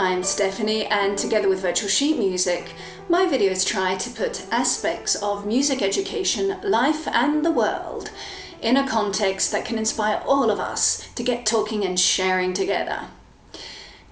I'm Stephanie, and together with Virtual Sheet Music, my videos try to put aspects of music education, life and the world in a context that can inspire all of us to get talking and sharing together.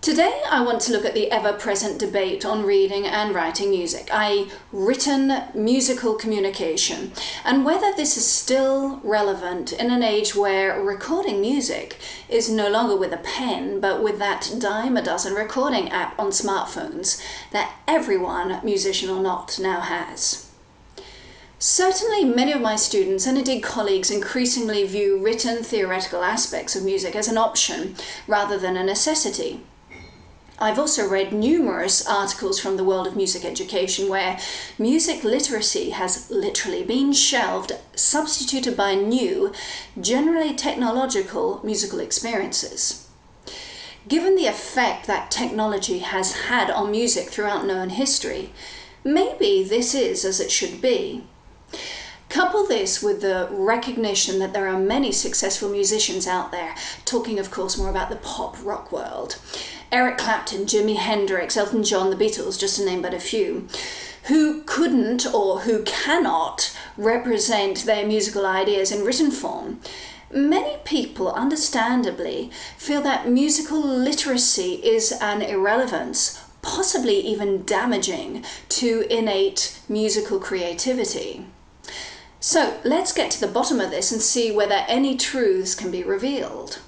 Today I want to look at the ever-present debate on reading and writing music, i.e. written musical communication, and whether this is still relevant in an age where recording music is no longer with a pen, but with that dime-a-dozen recording app on smartphones that everyone, musician or not, now has. Certainly many of my students and indeed colleagues increasingly view written theoretical aspects of music as an option rather than a necessity. I've also read numerous articles from the world of music education where music literacy has literally been shelved, substituted by new, generally technological musical experiences. Given the effect that technology has had on music throughout known history, maybe this is as it should be. Couple this with the recognition that there are many successful musicians out there, talking of course more about the pop rock world. Eric Clapton, Jimi Hendrix, Elton John, the Beatles, just to name but a few, who couldn't or who cannot represent their musical ideas in written form. Many people, understandably, feel that musical literacy is an irrelevance, possibly even damaging to innate musical creativity. So let's get to the bottom of this and see whether any truths can be revealed.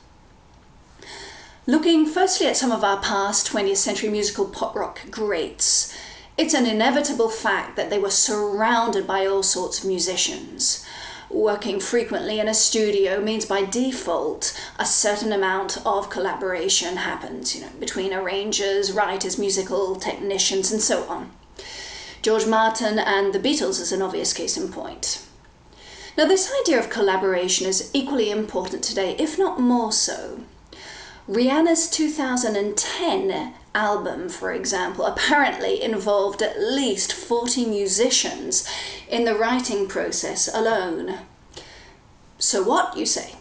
Looking firstly at some of our past 20th century musical pop rock greats, it's an inevitable fact that they were surrounded by all sorts of musicians. Working frequently in a studio means by default a certain amount of collaboration happens, between arrangers, writers, musical technicians, and so on. George Martin and the Beatles is an obvious case in point. Now, this idea of collaboration is equally important today, if not more so. Rihanna's 2010 album, for example, apparently involved at least 40 musicians in the writing process alone. So what, you say?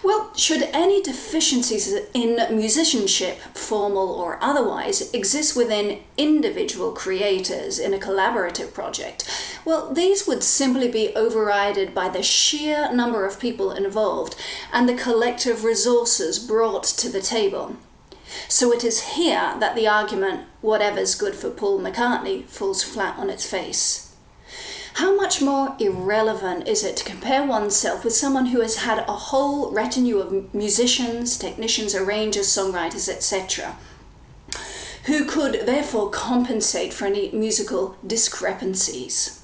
Well, should any deficiencies in musicianship, formal or otherwise, exist within individual creators in a collaborative project, well, these would simply be overridden by the sheer number of people involved and the collective resources brought to the table. So it is here that the argument, whatever's good for Paul McCartney, falls flat on its face. How much more irrelevant is it to compare oneself with someone who has had a whole retinue of musicians, technicians, arrangers, songwriters, etc., who could therefore compensate for any musical discrepancies?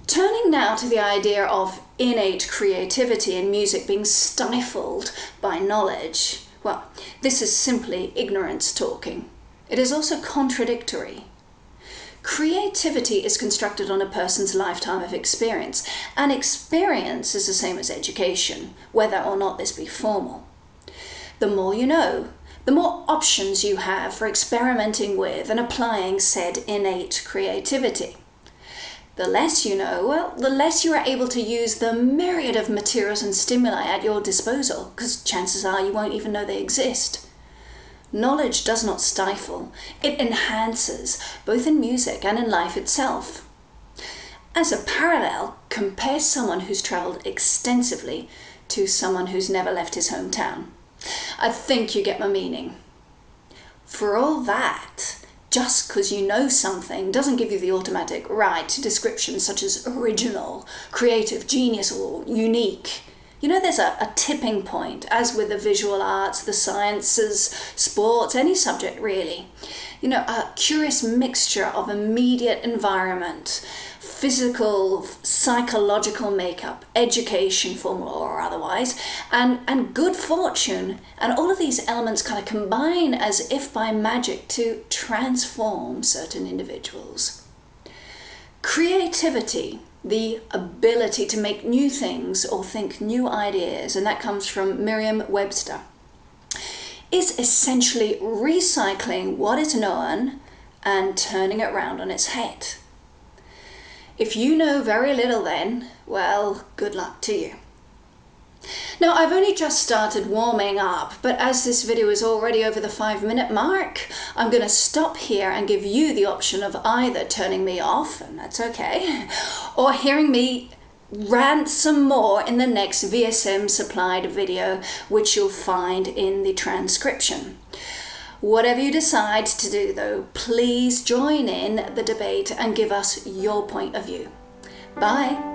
Turning now to the idea of innate creativity in music being stifled by knowledge, well, this is simply ignorance talking. It is also contradictory. Creativity is constructed on a person's lifetime of experience, and experience is the same as education, whether or not this be formal. The more you know, the more options you have for experimenting with and applying said innate creativity. The less you know, well, the less you are able to use the myriad of materials and stimuli at your disposal, because chances are you won't even know they exist. Knowledge does not stifle, it enhances, both in music and in life itself. As a parallel, compare someone who's travelled extensively to someone who's never left his hometown. I think you get my meaning. For all that, just because you know something doesn't give you the automatic right to descriptions such as original, creative, genius, or unique. There's a tipping point, as with the visual arts, the sciences, sports, any subject really. A curious mixture of immediate environment, physical, psychological makeup, education, formal or otherwise, and good fortune. And all of these elements kind of combine as if by magic to transform certain individuals. Creativity, the ability to make new things or think new ideas, and that comes from Merriam-Webster, is essentially recycling what is known and turning it round on its head. If you know very little then, well, good luck to you. Now, I've only just started warming up, but as this video is already over the 5-minute mark, I'm going to stop here and give you the option of either turning me off, and that's okay, or hearing me rant some more in the next VSM supplied video, which you'll find in the transcription. Whatever you decide to do though, please join in the debate and give us your point of view. Bye.